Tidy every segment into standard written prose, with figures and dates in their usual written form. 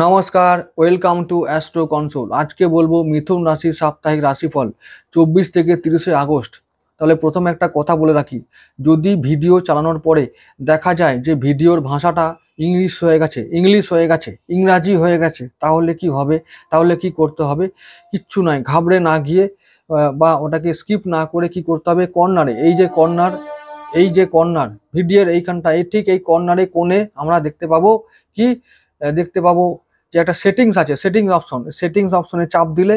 নমস্কার, welcome to astro console. আজকে বলবো মিথুন রাশির সাপ্তাহিক রাশিফল 24 থেকে 30 আগস্ট। তাহলে প্রথমে একটা কথা বলে রাখি, যদি ভিডিও চালানোর পরে দেখা যায় যে ভিডিওর ভাষাটা ইংরাজি হয়ে গেছে, তাহলে কি হবে? তাহলে কি করতে হবে? কিচ্ছু নয়, ঘাবড়ে না গিয়ে বা ওটাকে স্কিপ না করে কি করতে হবে, কর্নারে এই যে কর্নার ভিডিওর এইখানটা, ঠিক এই কর্নারে কোণে আমরা দেখতে পাবো কি দেখতে পাবো যে একটা সেটিংস আছে, সেটিংস অপশনে চাপ দিলে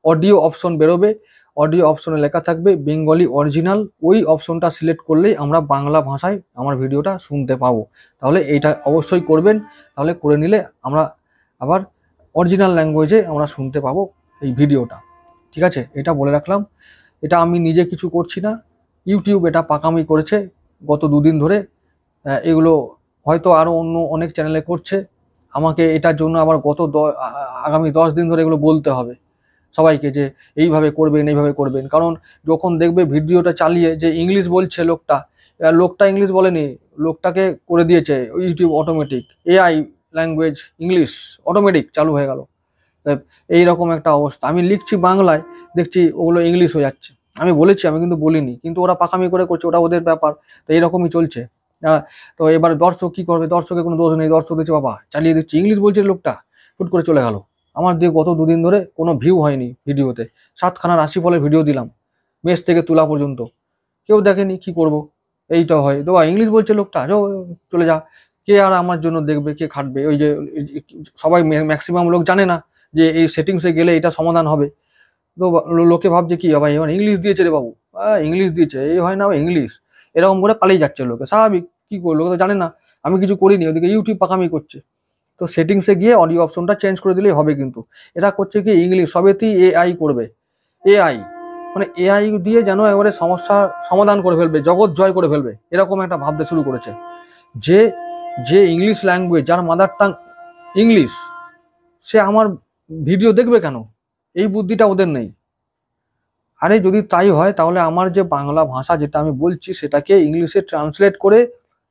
অডিও অপশন বেরোবে। অডিও অপশনে লেখা থাকবে বেঙ্গলি অরিজিনাল। ওই অপশনটা সিলেক্ট করলেই আমরা বাংলা ভাষায় আমার ভিডিওটা শুনতে পাবো। তাহলে এইটা অবশ্যই করবেন, তাহলে করে নিলে আমরা আবার অরিজিনাল ল্যাঙ্গুয়েজে আমরা শুনতে পাবো এই ভিডিওটা। ঠিক আছে, এটা বলে রাখলাম। এটা আমি নিজে কিছু করছি না, ইউটিউব এটা পাকামি করেছে গত দুদিন ধরে। এগুলো হয়তো আরও অন্য অনেক চ্যানেলে করছে। আমাকে এটার জন্য আবার আগামী 10 দিন ধরে এগুলো বলতে হবে সবাইকে, যে এইভাবে করবেন। কারণ যখন দেখবে ভিডিওটা চালিয়ে যে ইংলিশ বলছে লোকটা ইংলিশ বলেনি, লোকটাকে করে দিয়েছে YouTube automatic, AI language English automatic চালু হয়ে গেল। এইরকম একটা অবস্থা। আমি লিখছি বাংলায়, দেখছি ওগুলো ইংলিশ হয়ে যাচ্ছে। আমি বলেছি, আমি কিন্তু বলিনি, কিন্তু ওরা পাকামি করে করছে, ওটা ওদের ব্যাপার। তো এইরকমই চলছে। তো এবার দর্শক কি করবে? দর্শকের কোনো দোষ নেই। দর্শক দিচ্ছে বাবা চালিয়ে দিচ্ছে, ইংলিশ বলছে লোকটা, ফুট করে চলে গেল। আমার দিয়ে গত দুদিন ধরে কোনো ভিউ হয়নি ভিডিওতে। 7খানা রাশিফলের ভিডিও দিলাম, মেষ থেকে তুলা পর্যন্ত, কেউ দেখেনি। কি করব? এইটা হয় তো, ইংলিশ বলছে লোকটা, চলে যা। কে আর আমার জন্য দেখবে, কে খাটবে? ওই যে সবাই ম্যাক্সিমাম লোক জানে না যে এই সেটিংসে গেলে এটা সমাধান হবে। তো লোকে ভাবছে কি ভাই, এবার ইংলিশ দিয়েছে রে বাবু, ইংলিশ দিয়েছে, এই হয় না ইংলিশ, এরকম করে পালিয়ে যাচ্ছে লোকে। স্বাভাবিক, কি করলো? লোকে তো জানে না আমি কিছু করিনি, ওদিকে ইউটিউব পাকামি করছে। তো সেটিংসে গিয়ে অডিও অপশনটা চেঞ্জ করে দিলেই হবে। কিন্তু এটা করছে কি, ইংলিশ সবেতেই এআই করবে। এআই মানে এআই দিয়ে যেন এবারে সমস্যার সমাধান করে ফেলবে, জগৎ জয় করে ফেলবে, এরকম একটা ভাবতে শুরু করেছে। যে যে ইংলিশ ল্যাঙ্গুয়েজ, যার মাদার টাং ইংলিশ, সে আমার ভিডিও দেখবে কেন? এই বুদ্ধিটা ওদের নেই। আরে যদি তাই হয়, তাহলে আমার যে বাংলা ভাষা যেটা আমি বলছি সেটাকে ইংলিশে ট্রান্সলেট করে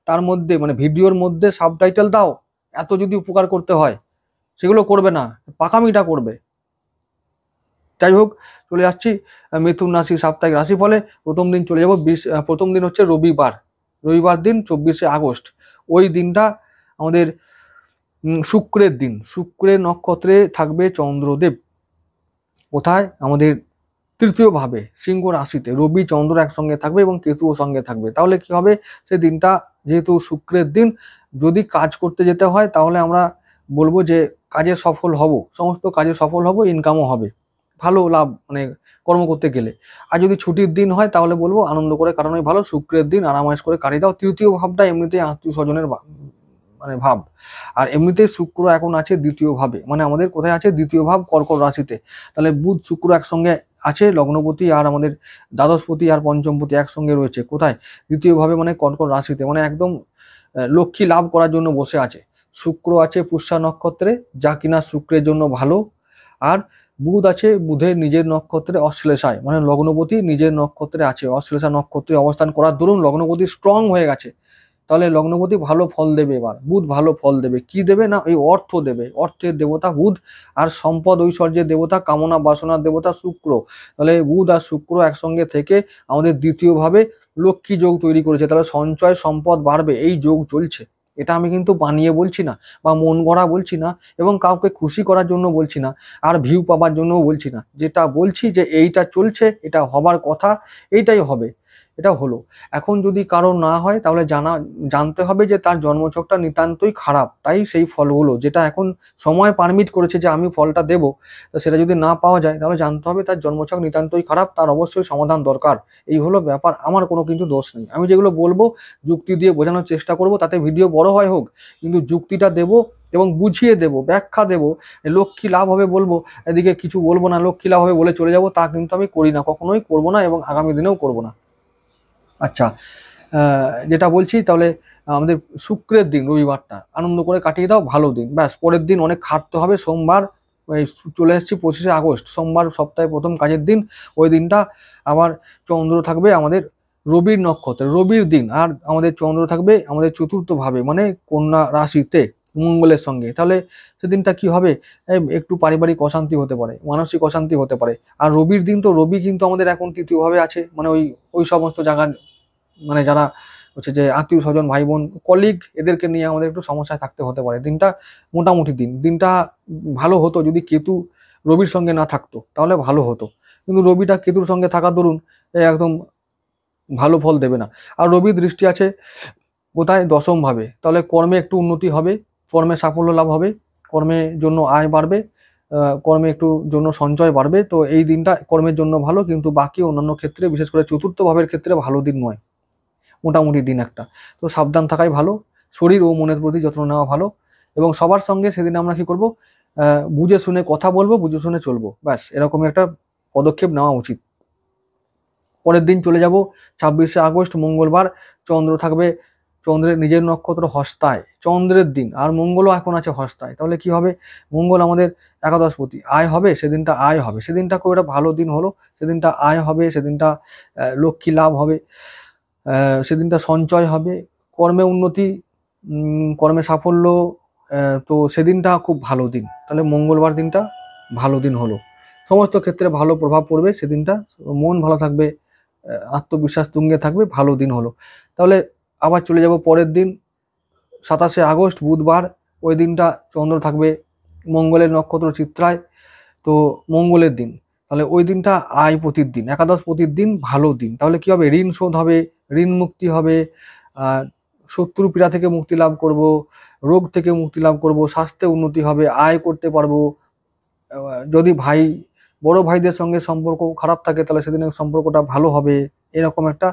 তার মধ্যে মানে ভিডিওর মধ্যে সাবটাইটেল দাও। এত যদি উপকার করতে হয়, সেগুলো করবে না, পাকামিটা করবে। যাই হোক, চলে যাচ্ছি মিথুন রাশি সাপ্তাহিক রাশি ফলে। প্রথম দিন চলে যাব, প্রথম দিন হচ্ছে রবিবার দিন 24শে আগস্ট। ওই দিনটা আমাদের শুক্রের দিন। শুক্রের নক্ষত্রে থাকবে চন্দ্রদেব। কোথায়? আমাদের তৃতীয় ভাবে, সিংহ রাশিতে। রবি চন্দ্র একসঙ্গে থাকবে এবং কেতুও সঙ্গে থাকবে। তাহলে কি হবে? সেই দিনটা যেহেতু শুক্রের দিন, যদি কাজ করতে যেতে হয় তাহলে আমরা বলবো যে কাজে সফল হব, সমস্ত কাজে সফল হব, ইনকামও হবে, ভালো লাভ মানে কর্ম করতে গেলে। আর যদি ছুটির দিন হয় তাহলে বলবো আনন্দ করে কাটানোই ভালো। শুক্রের দিন আরামায়েশ করে কাটিয়ে দাও। তৃতীয় ভাবটা এমনিতেই আত্মীয় স্বজনের মানে ভাব। আর এমনিতেই শুক্র এখন আছে দ্বিতীয় ভাবে, মানে আমাদের কোথায় আছে? দ্বিতীয় ভাব, কর্কট রাশিতে। তাহলে বুধ শুক্র একসঙ্গে আছে, লগ্নপতি আর আমাদের দ্বাদশপতি আর পঞ্চমপতি একসঙ্গে রয়েছে। কোথায়? দ্বিতীয় ভাবে, মানে কর্কট রাশিতে। মানে একদম লক্ষ্মী লাভ করার জন্য বসে আছে। শুক্র আছে পুষ্যা নক্ষত্রে, যা কিনা শুক্রের জন্য ভালো। আর বুধ আছে বুধের নিজের নক্ষত্রে অশ্লেষায়, মানে লগ্নপতি নিজের নক্ষত্রে আছে, অশ্লেষা নক্ষত্রে অবস্থান করার দরুন লগ্নপতি স্ট্রং হয়ে গেছে। তাহলে লগ্নপতি ভালো ফল দেবে। এবার বুধ ভালো ফল দেবে। কি দেবে না, এই অর্থ দেবে। অর্থের দেবতা বুধ, আর সম্পদ ঐশ্বর্যের দেবতা, কামনা বাসনার দেবতা শুক্র। তাহলে বুধ আর শুক্র একসঙ্গে থেকে আমাদের দ্বিতীয়ভাবে লক্ষ্মী যোগ তৈরি করেছে। তাহলে সঞ্চয় সম্পদ বাড়বে, এই যোগ চলছে। এটা আমি কিন্তু বানিয়ে বলছি না, বা মন গড়া বলছি না, এবং কাউকে খুশি করার জন্য বলছি না, আর ভিউ পাবার জন্যও বলছি না। যেটা বলছি যে এইটা চলছে, এটা হবার কথা, এইটাই হবে, এটা হলো। এখন যদি কারো না হয়, তাহলে জানতে হবে যে তার জন্মছকটা নিতান্তই খারাপ। তাই সেই ফলগুলো, যেটা এখন সময় পারমিট করেছে যে আমি ফলটা দেব, তো সেটা যদি না পাওয়া যায়, তাহলে জানতে হবে তার জন্মছক নিতান্তই খারাপ, তার অবশ্যই সমাধান দরকার। এই হলো ব্যাপার। আমার কোনো কিন্তু দোষ নেই। আমি যেগুলো বলবো যুক্তি দিয়ে বোঝানোর চেষ্টা করব, তাতে ভিডিও বড় হয় হোক, কিন্তু যুক্তিটা দেব এবং বুঝিয়ে দেব, ব্যাখ্যা দেব। লক্ষ্মী লাভ হবে বলবো, এদিকে কিছু বলবো না, লক্ষ্মী লাভ হবে বলে চলে যাব, তা কিন্তু আমি করি না, কখনোই করব না, এবং আগামী দিনেও করব না। আচ্ছা, যেটা বলছি, তাহলে আমাদের শুক্রের দিন, রবিবারটা আনন্দ করে কাটিয়ে দাও, ভালো দিন। ব্যাস, পরের দিন অনেক খাটতে হবে। সোমবার, চলে এসেছি 25শে আগস্ট, সোমবার সপ্তাহে প্রথম কাজের দিন। ওই দিনটা আবার চন্দ্র থাকবে আমাদের রবির নক্ষত্রে, রবির দিন। আর আমাদের চন্দ্র থাকবে আমাদের চতুর্থ ভাবে, মানে কন্যা রাশিতে। মঙ্গলের সঙ্গে, তাহলে সেদিনটা কি হবে, একটু পারিবারিক অশান্তি হতে পারে, মানসিক অশান্তি হতে পারে। আর রবির দিন তো, রবি কিন্তু আমাদের এখন তৃতীয়ভাবে আছে, মানে ওই ওই সমস্ত জায়গা, মানে যারা হচ্ছে যে আত্মীয় স্বজন, ভাই বোন, কলিগ, এদেরকে নিয়ে আমাদের একটু সমস্যায় থাকতে হতে পারে। দিনটা মোটামুটি দিনটা ভালো হতো যদি কেতু রবির সঙ্গে না থাকতো, তাহলে ভালো হতো। কিন্তু রবিটা কেতুর সঙ্গে থাকার দরুন একদম ভালো ফল দেবে না। আর রবির দৃষ্টি আছে কোথায়, দশম ভাবে, তাহলে কর্মে একটু উন্নতি হবে, কর্মে সাফল্য লাভ হবে, কর্মের জন্য আয় বাড়বে, কর্মে একটু জন্য সঞ্চয় বাড়বে। তো এই দিনটা কর্মের জন্য ভালো, কিন্তু বাকি অন্যান্য ক্ষেত্রে, বিশেষ করে চতুর্থ ভাবের ক্ষেত্রে ভালো দিন নয়, মোটামুটি দিন একটা। তো সাবধান থাকাই ভালো, শরীর ও মনের প্রতি যত্ন নেওয়া ভালো। এবং সবার সঙ্গে সেদিন আমরা কি করব, বুঝে শুনে কথা বলবো, বুঝে শুনে চলবো, ব্যাস এরকম একটা পদক্ষেপ নেওয়া উচিত। পরের দিন চলে যাব 26শে আগস্ট, মঙ্গলবার। চন্দ্র থাকবে, চন্দ্রের নিজের নক্ষত্র হস্তায়, চন্দ্রের দিন, আর মঙ্গলও এখন আছে হস্তায়। তাহলে কি হবে, মঙ্গল আমাদের একাদশপতি, আয় হবে সেদিনটা, আয় হবে সেদিনটা, খুব একটা ভালো দিন হলো সেদিনটা, আয় হবে সেদিনটা, লক্ষ্মী লাভ হবে, সেদিনটা সঞ্চয় হবে, কর্মে উন্নতি, কর্মে সাফল্য, তো সেদিনটা খুব ভালো দিন। তাহলে মঙ্গলবার দিনটা ভালো দিন হলো, সমস্ত ক্ষেত্রে ভালো প্রভাব পড়বে সেদিনটা, মন ভালো থাকবে, আত্মবিশ্বাস তুঙ্গে থাকবে, ভালো দিন হলো। তাহলে আবার চলে যাব পরের দিন, 27শে আগস্ট, বুধবার। ওই দিনটা চন্দ্র থাকবে মঙ্গলের নক্ষত্র চিত্রায়, তো মঙ্গলের দিন, তাহলে ওই দিনটা আয় পতির দিন, একাদশ পতির দিন, ভালো দিন। তাহলে কি হবে, ঋণ শোধ হবে, ঋণ মুক্তি হবে, শত্রু পীড়া থেকে মুক্তি লাভ করব, রোগ থেকে মুক্তি লাভ করব, স্বাস্থ্যে উন্নতি হবে, আয় করতে পারবো। যদি বড় ভাইদের সঙ্গে সম্পর্ক খারাপ থাকে, তাহলে সেদিনের সম্পর্কটা ভালো হবে, এরকম একটা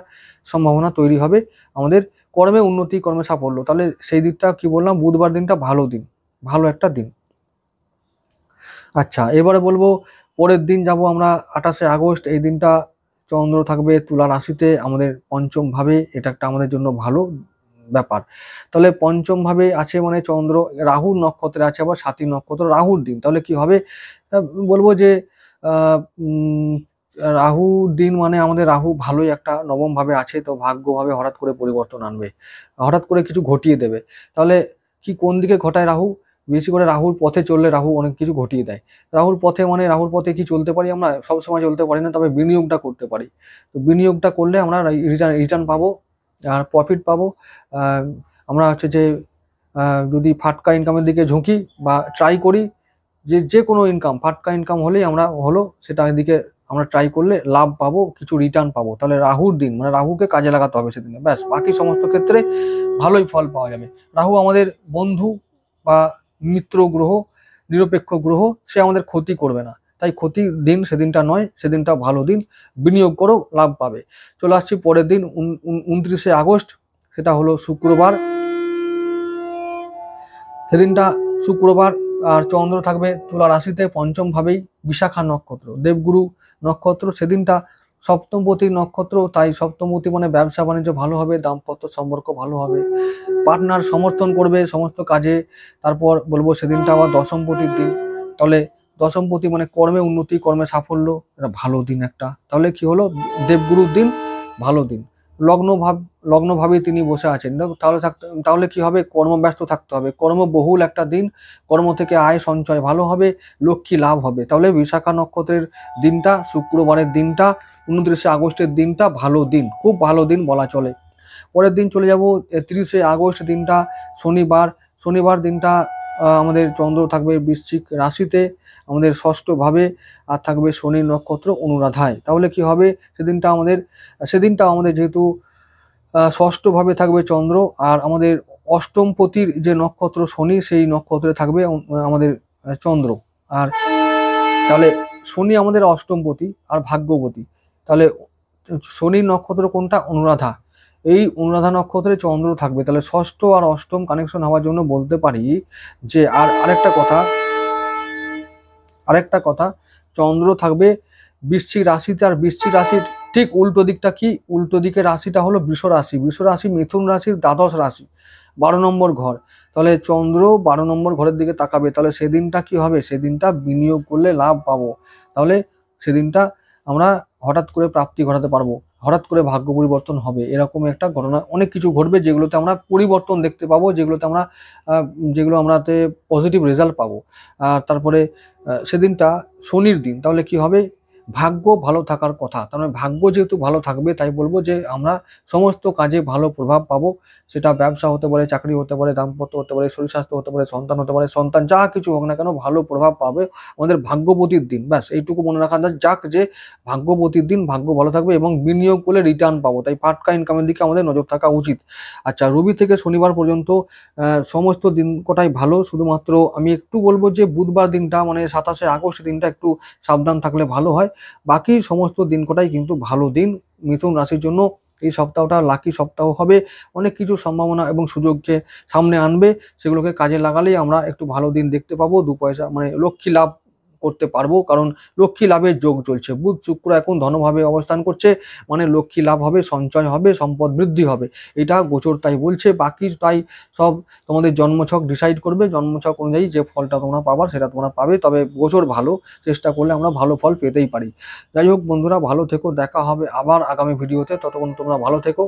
সম্ভাবনা তৈরি হবে আমাদের, কর্মে উন্নতি, কর্মে সাফল্য। তাহলে সেই দিকটা কি বললাম, বুধবার দিনটা ভালো দিন, ভালো একটা দিন। আচ্ছা, এবারে বলবো পরের দিন যাব আমরা 28শে আগস্ট। এই দিনটা চন্দ্র থাকবে তুলা রাশিতে, আমাদের পঞ্চম ভাবে, এটা একটা আমাদের জন্য ভালো ব্যাপার। তাহলে পঞ্চম ভাবে আছে মানে চন্দ্র রাহুর নক্ষত্রে আছে, আবার সাথী নক্ষত্র, রাহুর দিন। তাহলে কি হবে, বলবো যে রাহুর দিন মানে আমাদের রাহু ভালোই একটা নবম ভাবে আছে, তো ভাগ্যভাবে হঠাৎ করে পরিবর্তন আনবে, হঠাৎ করে কিছু ঘটিয়ে দেবে। তাহলে কি, কোন দিকে ঘটায় রাহু, বেশি করে রাহুর পথে চললে রাহু অনেক কিছু ঘটিয়ে দেয়। রাহুর পথে মানে রাহুর পথে কি চলতে পারি আমরা, সবসময় চলতে পারি না, তবে বিনিয়োগটা করতে পারি। তো বিনিয়োগটা করলে আমরা রিটার্ন পাবো, আর প্রফিট পাবো। আমরা হচ্ছে যে যদি ফাটকা ইনকামের দিকে ঝুঁকি বা ট্রাই করি, যে কোনো ইনকাম, ফাটকা ইনকাম হলেই আমরা সেটা দিকে আমরা ট্রাই করলে লাভ পাবো, কিছু রিটার্ন পাবো। তাহলে রাহুর দিন মানে রাহুকে কাজে লাগাতে হবে সেদিনে, ব্যাস বাকি সমস্ত ক্ষেত্রে ভালোই ফল পাওয়া যাবে। রাহু আমাদের বন্ধু বা মিত্র গ্রহ, নিরপেক্ষ গ্রহ, সে আমাদের ক্ষতি করবে না। তাই ক্ষতির দিন সেদিনটা নয়, সেদিনটা ভালো দিন, বিনিয়োগ করেও লাভ পাবে। চলে আসছি পরের দিন 29শে আগস্ট, সেটা হলো শুক্রবার। সেদিনটা শুক্রবার, আর চন্দ্র থাকবে তুলা রাশিতে, পঞ্চম ভাবেই, বিশাখা নক্ষত্র, দেবগুরু নক্ষত্র। সেদিনটা সপ্তমপতি নক্ষত্র, তাই সপ্তমপতি মানে ব্যবসা বাণিজ্য ভালো হবে, দাম্পত্য সম্পর্ক ভালো হবে, পার্টনার সমর্থন করবে সমস্ত কাজে। তারপর বলবো সেদিনটা আবার দশমপতির দিন। তাহলে দশমপতি মানে কর্মে উন্নতি, কর্মে সাফল্য, এটা ভালো দিন একটা। তাহলে কি হলো, দেবগুরুর দিন, ভালো দিন। লগ্নভাবে তিনি বসে আছেন, তাহলে কি হবে, কর্মব্যস্ত থাকতে হবে, কর্মবহুল একটা দিন, কর্ম থেকে আয় সঞ্চয় ভালো হবে, লক্ষ্মী লাভ হবে। তাহলে বিশাখা নক্ষত্রের দিনটা, শুক্রবারের দিনটা, 29শে আগস্টের দিনটা ভালো দিন, খুব ভালো দিন বলা চলে। পরের দিন চলে যাব 30শে আগস্ট, দিনটা শনিবার। শনিবার দিনটা আমাদের চন্দ্র থাকবে বৃশ্চিক রাশিতে, আমাদের ষষ্ঠ ভাবে, আর থাকবে শনি নক্ষত্র অনুরাধায়। তাহলে কি হবে, সেদিনটা আমাদের যেহেতু ষষ্ঠ ভাবে থাকবে চন্দ্র, আর আমাদের অষ্টমপতির যে নক্ষত্র শনি, সেই নক্ষত্রে থাকবে আমাদের চন্দ্র। আর তাহলে শনি আমাদের অষ্টমপতি আর ভাগ্যপতি। তাহলে শনির নক্ষত্র কোনটা, অনুরাধা। এই অনুরাধা নক্ষত্রে চন্দ্র থাকবে, তাহলে ষষ্ঠ আর অষ্টম কানেকশন হওয়ার জন্য বলতে পারি যে, আর আরেকটা কথা, চন্দ্র থাকবে বৃশ্চিক রাশিতে, আর বৃশ্চিক রাশির ঠিক উল্টো দিকটা কি, উল্টো দিকের রাশিটা হলো বৃষ রাশি। বৃষ রাশি মিথুন রাশির দ্বাদশ রাশি, 12 নম্বর ঘর। তাহলে চন্দ্র 12 নম্বর ঘরের দিকে তাকাবে, তাহলে সেদিনটা কি হবে, সেদিনটা বিনিয়োগ করলে লাভ পাবো। তাহলে সেদিনটা আমরা হঠাৎ করে প্রাপ্তি ঘটাতে পারবো। হঠাৎ করে ভাগ্য পরিবর্তন হবে, এরকম একটা ঘটনা, অনেক কিছু ঘটবে যেগুলোতে আমরা পরিবর্তন দেখতে পাবো, যেগুলোতে আমরা যেগুলো আমরাতে পজিটিভ রেজাল্ট পাবো। আর তারপরে সেদিনটা শনির দিন, তাহলে কি হবে, ভাগ্য ভালো থাকার কথা, তার মানে ভাগ্য যেহেতু ভালো থাকবে তাই বলবো যে আমরা সমস্ত কাজে ভালো প্রভাব পাবো। সেটা ব্যবসা হতে পারে, চাকরি হতে পারে, দাম্পত্য হতে পারে, শরীর স্বাস্থ্য হতে পারে, সন্তান হতে পারে, সন্তান যা কিছু হোক না কেন ভালো প্রভাব পাবে আমাদের ভাগ্যবতীর দিন। ব্যাস এইটুকু মনে রাখা যাক যে ভাগ্যবতীর দিন, ভাগ্য ভালো থাকবে এবং বিনিয়োগ করলে রিটার্ন পাবো, তাই ফাটকা ইনকামের দিকে আমাদের নজর থাকা উচিত। আচ্ছা, রবি থেকে শনিবার পর্যন্ত সমস্ত দিন কটাই ভালো, শুধুমাত্র আমি একটু বলবো যে বুধবার দিনটা মানে 27শে আগস্ট দিনটা একটু সাবধান থাকলে ভালো হয়। বাকি সমস্ত দিন কটাই কিন্তু ভালো দিন মিথুন রাশির জন্য। এই সপ্তাহটা লাকি সপ্তাহ হবে, অনেক কিছু সম্ভাবনা এবং সুযোগকে সামনে আনবে, সেগুলোকে কাজে লাগালেই আমরা একটু ভালো দিন দেখতে পাবো, দু পয়সা মানে লক্ষ্মী লাভ করতে পারবো, কারণ লক্ষ্মী লাভের যোগ চলছে, বুধ শুক্র এখন ধনভাবে অবস্থান করছে, মানে লক্ষ্মী লাভ হবে, সঞ্চয় হবে, সম্পদ বৃদ্ধি হবে, এটা গোচর তাই বলছে। বাকি তাই সব তোমাদের জন্মছক ডিসাইড করবে, জন্মছক অনুযায়ী যে ফলটা তোমরা পাবার সেটা তোমরা পাবে, তবে গোচর ভালো, চেষ্টা করলে আমরা ভালো ফল পেতেই পারি। যাই হোক বন্ধুরা, ভালো থেকো, দেখা হবে আবার আগামী ভিডিওতে, ততক্ষণ তোমরা ভালো থেকো।